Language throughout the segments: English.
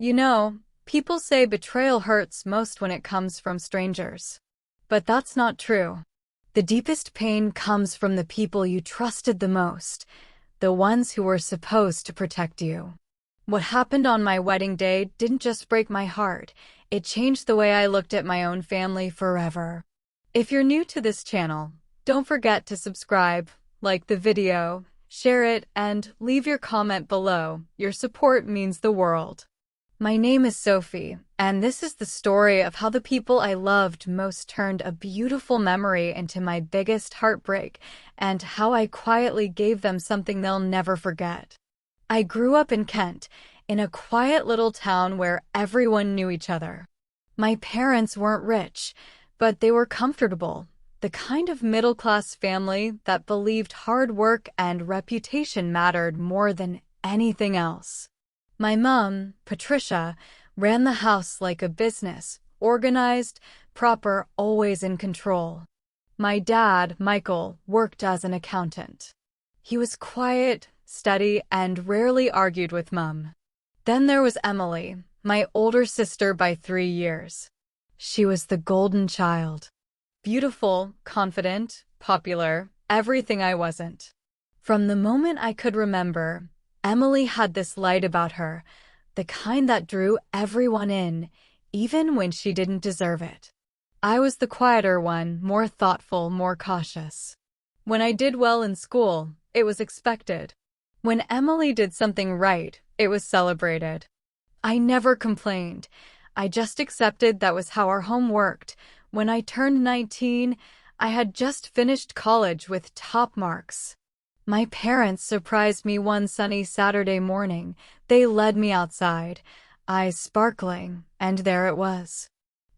You know, people say betrayal hurts most when it comes from strangers. But that's not true. The deepest pain comes from the people you trusted the most, the ones who were supposed to protect you. What happened on my wedding day didn't just break my heart, it changed the way I looked at my own family forever. If you're new to this channel, don't forget to subscribe, like the video, share it, and leave your comment below. Your support means the world. My name is Sophie, and this is the story of how the people I loved most turned a beautiful memory into my biggest heartbreak, and how I quietly gave them something they'll never forget. I grew up in Kent, in a quiet little town where everyone knew each other. My parents weren't rich, but they were comfortable, the kind of middle-class family that believed hard work and reputation mattered more than anything else. My mom, Patricia, ran the house like a business, organized, proper, always in control. My dad, Michael, worked as an accountant. He was quiet, steady, and rarely argued with Mom. Then there was Emily, my older sister by 3 years. She was the golden child. Beautiful, confident, popular, everything I wasn't. From the moment I could remember, Emily had this light about her, the kind that drew everyone in, even when she didn't deserve it. I was the quieter one, more thoughtful, more cautious. When I did well in school, it was expected. When Emily did something right, it was celebrated. I never complained. I just accepted that was how our home worked. When I turned 19, I had just finished college with top marks. My parents surprised me one sunny Saturday morning. They led me outside, eyes sparkling, and there it was.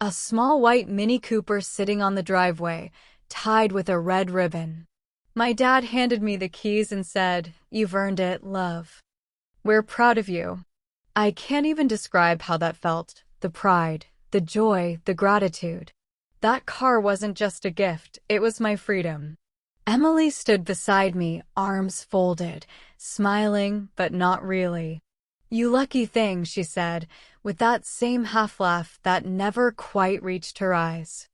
A small white Mini Cooper sitting on the driveway, tied with a red ribbon. My dad handed me the keys and said, "You've earned it, love. We're proud of you." I can't even describe how that felt, the pride, the joy, the gratitude. That car wasn't just a gift, it was my freedom. Emily stood beside me, arms folded, smiling, but not really. "You lucky thing," she said, with that same half-laugh that never quite reached her eyes.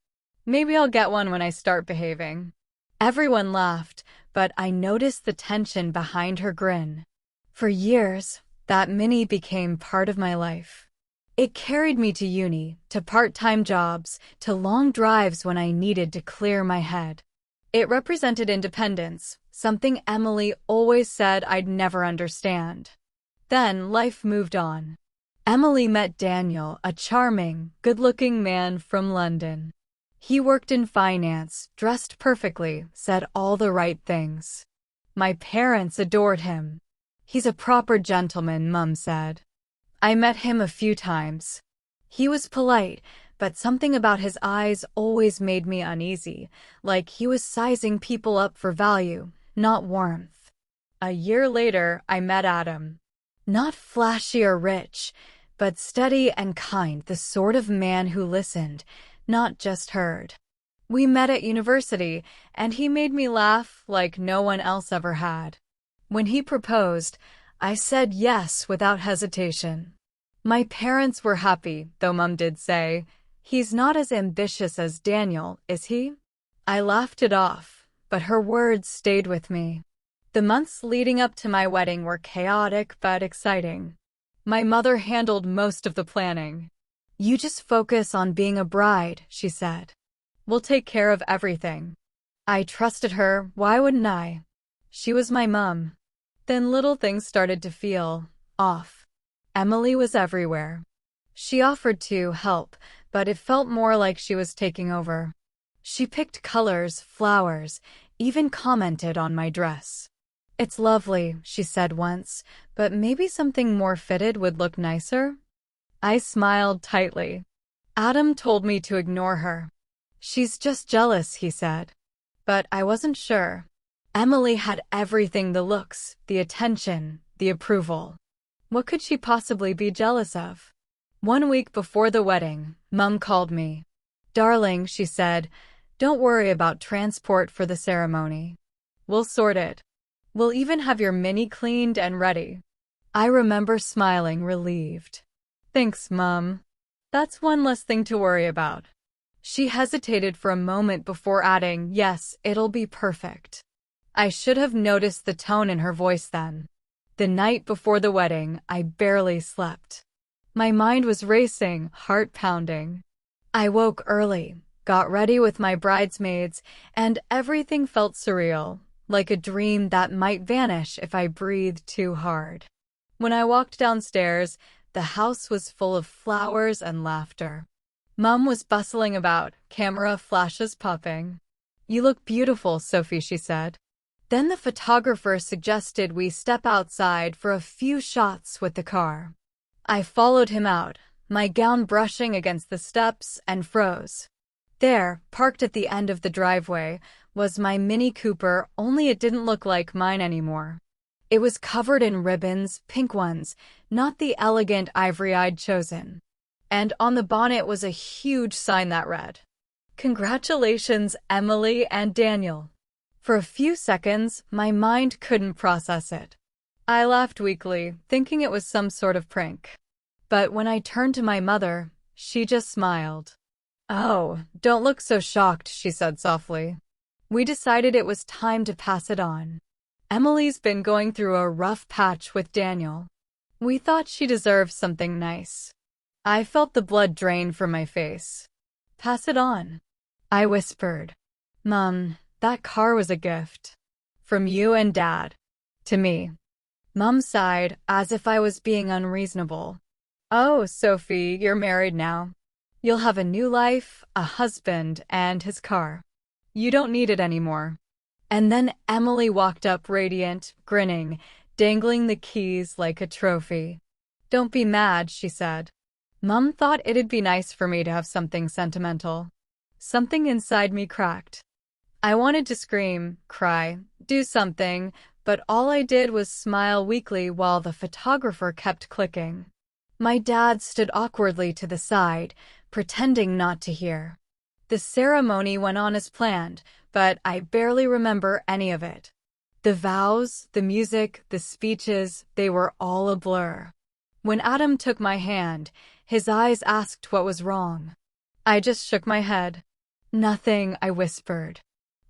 "Maybe I'll get one when I start behaving." Everyone laughed, but I noticed the tension behind her grin. For years, that Mini became part of my life. It carried me to uni, to part-time jobs, to long drives when I needed to clear my head. It represented independence, something Emily always said I'd never understand. Then life moved on. Emily met Daniel, a charming, good-looking man from London. He worked in finance, dressed perfectly, said all the right things. My parents adored him. "He's a proper gentleman," Mum said. I met him a few times. He was polite, but something about his eyes always made me uneasy, like he was sizing people up for value, not warmth. A year later, I met Adam. Not flashy or rich, but steady and kind, the sort of man who listened, not just heard. We met at university, and he made me laugh like no one else ever had. When he proposed, I said yes without hesitation. My parents were happy, though Mum did say, "He's not as ambitious as Daniel, is he?" I laughed it off, but her words stayed with me. The months leading up to my wedding were chaotic but exciting. My mother handled most of the planning. "You just focus on being a bride," she said. "We'll take care of everything." I trusted her, why wouldn't I? She was my mum. Then little things started to feel off. Emily was everywhere. She offered to help, but it felt more like she was taking over. She picked colors, flowers, even commented on my dress. "It's lovely," she said once, "but maybe something more fitted would look nicer?" I smiled tightly. Adam told me to ignore her. "She's just jealous," he said. But I wasn't sure. Emily had everything: the looks, the attention, the approval. What could she possibly be jealous of? One week before the wedding, Mum called me. "Darling," she said, "don't worry about transport for the ceremony. We'll sort it. We'll even have your Mini cleaned and ready." I remember smiling, relieved. Thanks, Mum. That's one less thing to worry about. She hesitated for a moment before adding, yes, it'll be perfect. I should have noticed the tone in her voice then. The night before the wedding, I barely slept. My mind was racing, heart pounding. I woke early, got ready with my bridesmaids, and everything felt surreal, like a dream that might vanish if I breathed too hard. When I walked downstairs, the house was full of flowers and laughter. Mum was bustling about, camera flashes popping. "You look beautiful, Sophie," she said. Then the photographer suggested we step outside for a few shots with the car. I followed him out, my gown brushing against the steps, and froze. There, parked at the end of the driveway, was my Mini Cooper, only it didn't look like mine anymore. It was covered in ribbons, pink ones, not the elegant ivory I'd chosen. And on the bonnet was a huge sign that read, "Congratulations, Emily and Daniel." For a few seconds, my mind couldn't process it. I laughed weakly, thinking it was some sort of prank. But when I turned to my mother, she just smiled. "Oh, don't look so shocked," she said softly. "We decided it was time to pass it on. Emily's been going through a rough patch with Daniel. We thought she deserved something nice." I felt the blood drain from my face. "Pass it on," I whispered. "Mum, that car was a gift. From you and Dad. To me." Mum sighed, as if I was being unreasonable. "Oh, Sophie, you're married now. You'll have a new life, a husband, and his car. You don't need it anymore." And then Emily walked up radiant, grinning, dangling the keys like a trophy. "Don't be mad," she said. "Mum thought it'd be nice for me to have something sentimental." Something inside me cracked. I wanted to scream, cry, do something, but all I did was smile weakly while the photographer kept clicking. My dad stood awkwardly to the side, pretending not to hear. The ceremony went on as planned, but I barely remember any of it. The vows, the music, the speeches, they were all a blur. When Adam took my hand, his eyes asked what was wrong. I just shook my head. "Nothing," I whispered.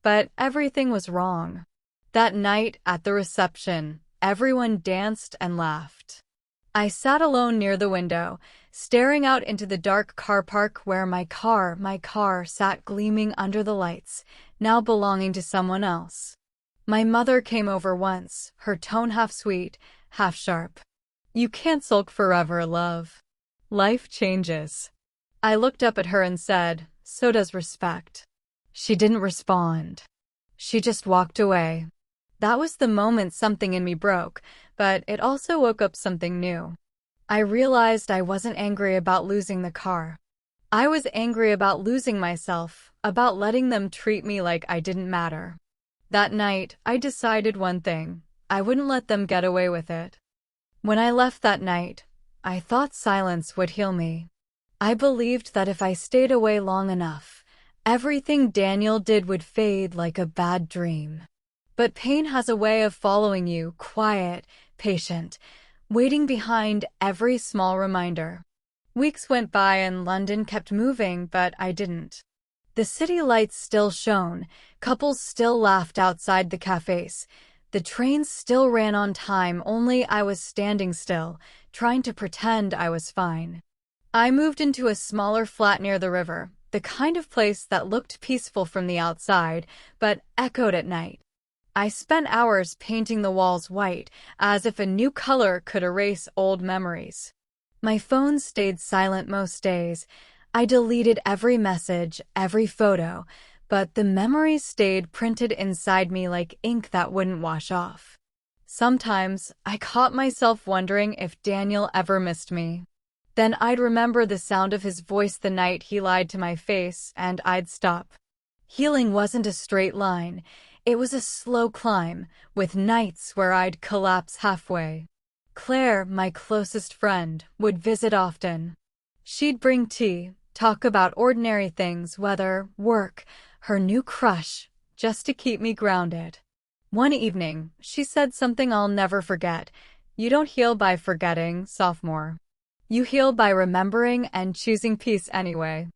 But everything was wrong. That night at the reception, everyone danced and laughed. I sat alone near the window, staring out into the dark car park where my car sat gleaming under the lights, now belonging to someone else. My mother came over once, her tone half sweet, half sharp. "You can't sulk forever, love. Life changes." I looked up at her and said, "So does respect." She didn't respond. She just walked away. That was the moment something in me broke, but it also woke up something new. I realized I wasn't angry about losing the car. I was angry about losing myself, about letting them treat me like I didn't matter. That night, I decided one thing: I wouldn't let them get away with it. When I left that night, I thought silence would heal me. I believed that if I stayed away long enough, everything Daniel did would fade like a bad dream. But pain has a way of following you, quiet, patient, waiting behind every small reminder. Weeks went by and London kept moving, but I didn't. The city lights still shone, couples still laughed outside the cafes, the trains still ran on time, only I was standing still, trying to pretend I was fine. I moved into a smaller flat near the river, the kind of place that looked peaceful from the outside, but echoed at night. I spent hours painting the walls white, as if a new color could erase old memories. My phone stayed silent most days. I deleted every message, every photo, but the memories stayed printed inside me like ink that wouldn't wash off. Sometimes I caught myself wondering if Daniel ever missed me. Then I'd remember the sound of his voice the night he lied to my face, and I'd stop. Healing wasn't a straight line. It was a slow climb, with nights where I'd collapse halfway. Claire, my closest friend, would visit often. She'd bring tea, talk about ordinary things, weather, work, her new crush, just to keep me grounded. One evening, she said something I'll never forget. "You don't heal by forgetting, sophomore. You heal by remembering and choosing peace anyway.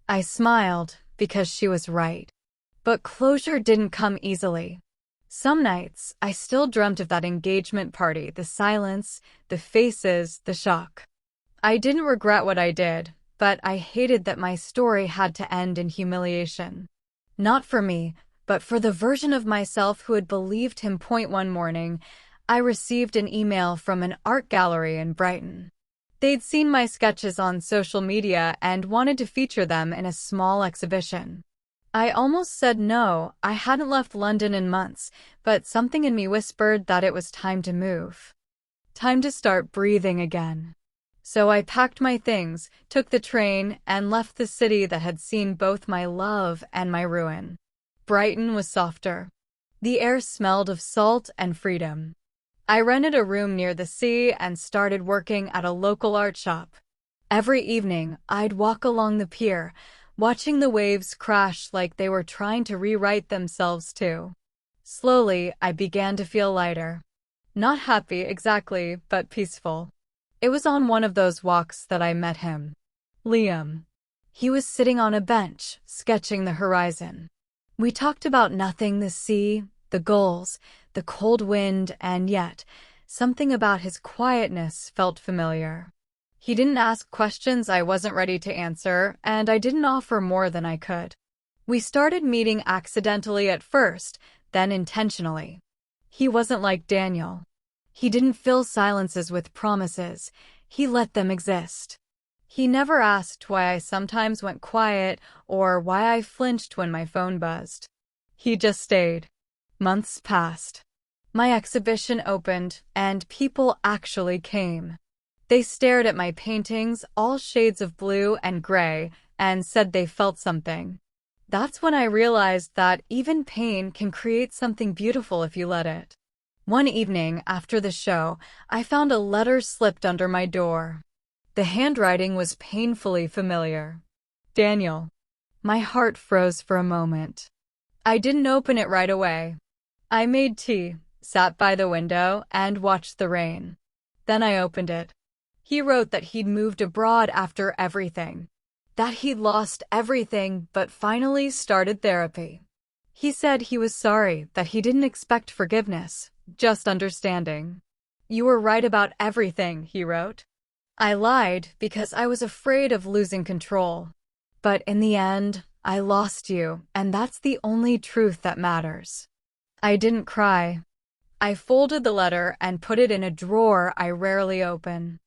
I smiled because she was right. But closure didn't come easily. Some nights, I still dreamt of that engagement party, the silence, the faces, the shock. I didn't regret what I did, but I hated that my story had to end in humiliation. Not for me, but for the version of myself who had believed him. One morning, I received an email from an art gallery in Brighton. They'd seen my sketches on social media and wanted to feature them in a small exhibition. I almost said no. I hadn't left London in months, but something in me whispered that it was time to move. Time to start breathing again. So I packed my things, took the train, and left the city that had seen both my love and my ruin. Brighton was softer. The air smelled of salt and freedom. I rented a room near the sea and started working at a local art shop. Every evening, I'd walk along the pier, watching the waves crash like they were trying to rewrite themselves too. Slowly, I began to feel lighter. Not happy exactly, but peaceful. It was on one of those walks that I met him. Liam. He was sitting on a bench, sketching the horizon. We talked about nothing, the sea, the gulls, the cold wind, and yet, something about his quietness felt familiar. He didn't ask questions I wasn't ready to answer, and I didn't offer more than I could. We started meeting accidentally at first, then intentionally. He wasn't like Daniel. He didn't fill silences with promises. He let them exist. He never asked why I sometimes went quiet or why I flinched when my phone buzzed. He just stayed. Months passed. My exhibition opened, and people actually came. They stared at my paintings, all shades of blue and gray, and said they felt something. That's when I realized that even pain can create something beautiful if you let it. One evening, after the show, I found a letter slipped under my door. The handwriting was painfully familiar. Daniel. My heart froze for a moment. I didn't open it right away. I made tea, sat by the window, and watched the rain. Then I opened it. He wrote that he'd moved abroad after everything. That he'd lost everything but finally started therapy. He said he was sorry, that he didn't expect forgiveness, just understanding. You were right about everything, he wrote. I lied because I was afraid of losing control. But in the end, I lost you, and that's the only truth that matters. I didn't cry. I folded the letter and put it in a drawer I rarely open.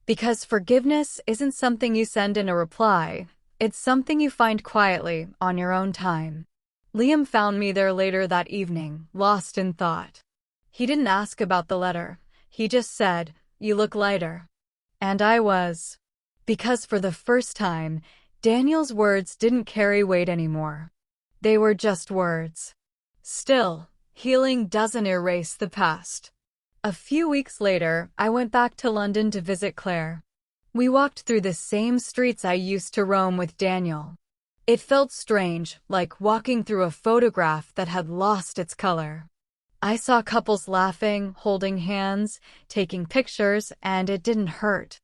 Because forgiveness isn't something you send in a reply, it's something you find quietly, on your own time. Liam found me there later that evening, lost in thought. He didn't ask about the letter. He just said, "You look lighter." And I was. Because for the first time, Daniel's words didn't carry weight anymore. They were just words. Still, healing doesn't erase the past. A few weeks later, I went back to London to visit Claire. We walked through the same streets I used to roam with Daniel. It felt strange, like walking through a photograph that had lost its color. I saw couples laughing, holding hands, taking pictures, and it didn't hurt.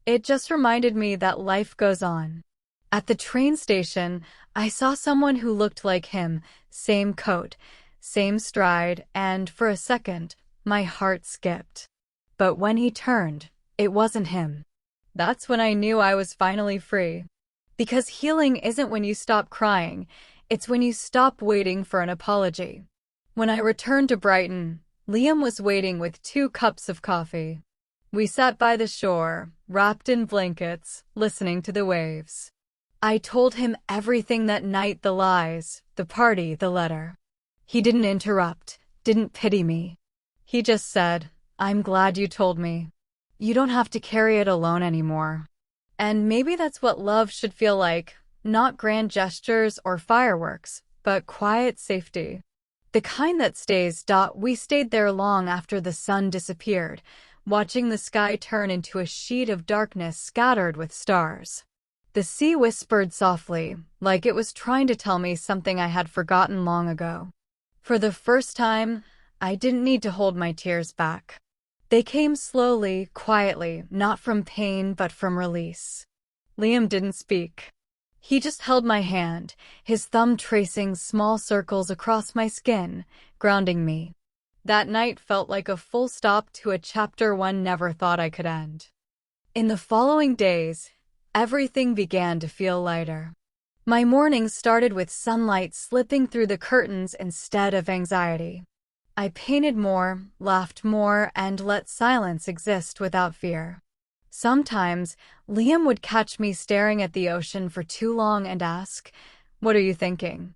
It just reminded me that life goes on. At the train station, I saw someone who looked like him, same coat, same stride, and for a second, my heart skipped. But when he turned, it wasn't him. That's when I knew I was finally free. Because healing isn't when you stop crying, it's when you stop waiting for an apology. When I returned to Brighton, Liam was waiting with 2 cups of coffee. We sat by the shore, wrapped in blankets, listening to the waves. I told him everything that night, the lies, the party, the letter. He didn't interrupt, didn't pity me. He just said, "I'm glad you told me. You don't have to carry it alone anymore." And maybe that's what love should feel like, not grand gestures or fireworks, but quiet safety. The kind that stays. We stayed there long after the sun disappeared, watching the sky turn into a sheet of darkness scattered with stars. The sea whispered softly, like it was trying to tell me something I had forgotten long ago. For the first time, I didn't need to hold my tears back. They came slowly, quietly, not from pain but from release. Liam didn't speak. He just held my hand, his thumb tracing small circles across my skin, grounding me. That night felt like a full stop to a chapter one never thought I could end. In the following days, everything began to feel lighter. My mornings started with sunlight slipping through the curtains instead of anxiety. I painted more, laughed more, and let silence exist without fear. Sometimes, Liam would catch me staring at the ocean for too long and ask, "What are you thinking?"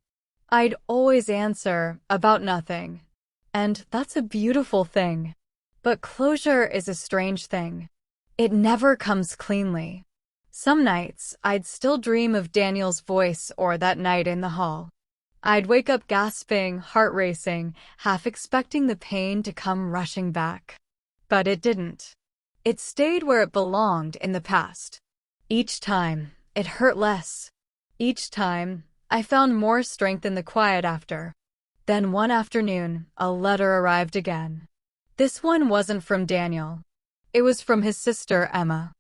I'd always answer, "About nothing." And that's a beautiful thing. But closure is a strange thing. It never comes cleanly. Some nights, I'd still dream of Daniel's voice or that night in the hall. I'd wake up gasping, heart racing, half expecting the pain to come rushing back. But it didn't. It stayed where it belonged in the past. Each time, it hurt less. Each time, I found more strength in the quiet after. Then one afternoon, a letter arrived again. This one wasn't from Daniel. It was from his sister, Emma.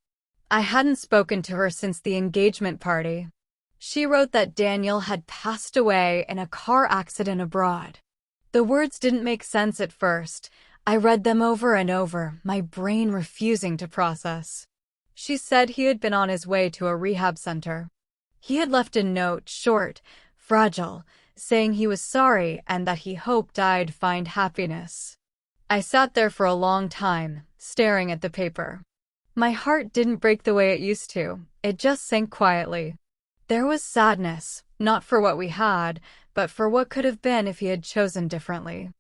I hadn't spoken to her since the engagement party. She wrote that Daniel had passed away in a car accident abroad. The words didn't make sense at first. I read them over and over, my brain refusing to process. She said he had been on his way to a rehab center. He had left a note, short, fragile, saying he was sorry and that he hoped I'd find happiness. I sat there for a long time, staring at the paper. My heart didn't break the way it used to, it just sank quietly. There was sadness, not for what we had, but for what could have been if he had chosen differently.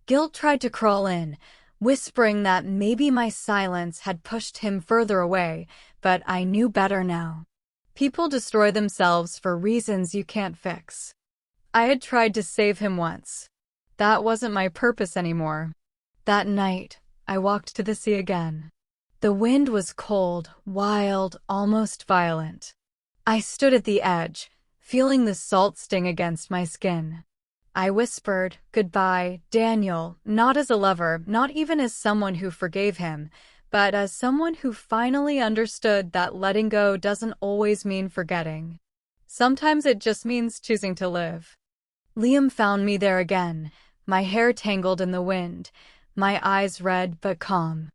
Guilt tried to crawl in, whispering that maybe my silence had pushed him further away, but I knew better now. People destroy themselves for reasons you can't fix. I had tried to save him once. That wasn't my purpose anymore. That night, I walked to the sea again. The wind was cold, wild, almost violent. I stood at the edge, feeling the salt sting against my skin. I whispered, "Goodbye, Daniel," not as a lover, not even as someone who forgave him, but as someone who finally understood that letting go doesn't always mean forgetting. Sometimes it just means choosing to live. Liam found me there again, my hair tangled in the wind, my eyes red but calm.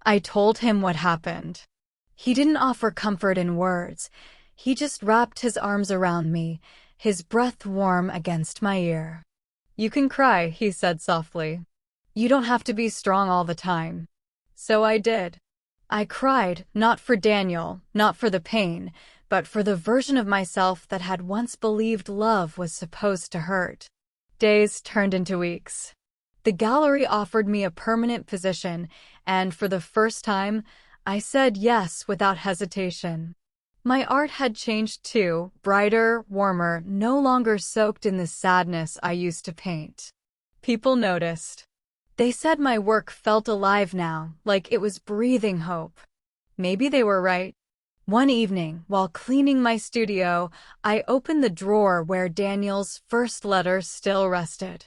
I told him what happened. He didn't offer comfort in words. He just wrapped his arms around me, his breath warm against my ear. "You can cry," he said softly. "You don't have to be strong all the time." So I did. I cried, not for Daniel, not for the pain, but for the version of myself that had once believed love was supposed to hurt. Days turned into weeks. The gallery offered me a permanent position, and for the first time, I said yes without hesitation. My art had changed too, brighter, warmer, no longer soaked in the sadness I used to paint. People noticed. They said my work felt alive now, like it was breathing hope. Maybe they were right. One evening, while cleaning my studio, I opened the drawer where Daniel's first letter still rested.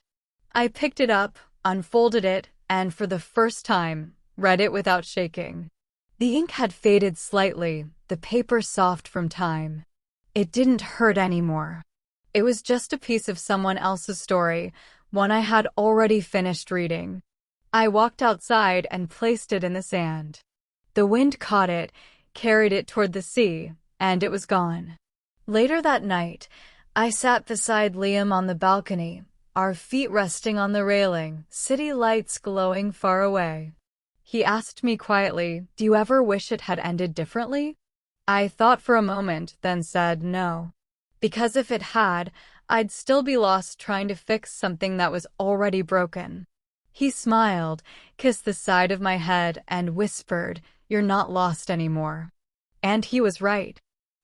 I picked it up, unfolded it, and for the first time, read it without shaking. The ink had faded slightly, the paper soft from time. It didn't hurt anymore. It was just a piece of someone else's story, one I had already finished reading. I walked outside and placed it in the sand. The wind caught it, carried it toward the sea, and it was gone. Later that night, I sat beside Liam on the balcony, our feet resting on the railing, city lights glowing far away. He asked me quietly, "Do you ever wish it had ended differently?" I thought for a moment, then said no. Because if it had, I'd still be lost trying to fix something that was already broken. He smiled, kissed the side of my head, and whispered, "You're not lost anymore." And he was right.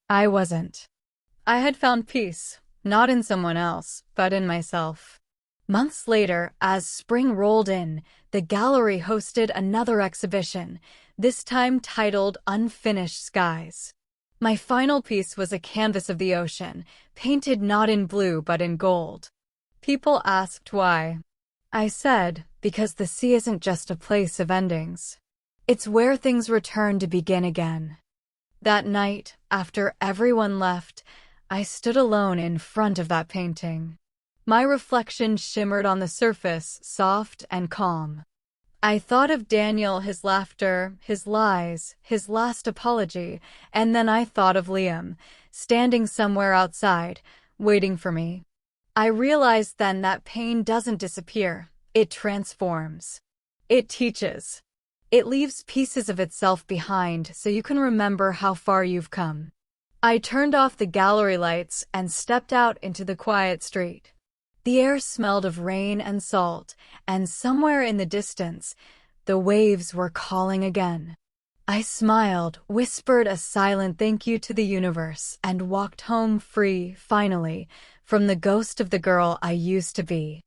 I wasn't. I had found peace, not in someone else, but in myself. Months later, as spring rolled in, the gallery hosted another exhibition, this time titled Unfinished Skies. My final piece was a canvas of the ocean, painted not in blue but in gold. People asked why. I said, because the sea isn't just a place of endings. It's where things return to begin again. That night, after everyone left, I stood alone in front of that painting. My reflection shimmered on the surface, soft and calm. I thought of Daniel, his laughter, his lies, his last apology, and then I thought of Liam, standing somewhere outside, waiting for me. I realized then that pain doesn't disappear, it transforms. It teaches. It leaves pieces of itself behind so you can remember how far you've come. I turned off the gallery lights and stepped out into the quiet street. The air smelled of rain and salt, and somewhere in the distance, the waves were calling again. I smiled, whispered a silent thank you to the universe, and walked home free, finally, from the ghost of the girl I used to be.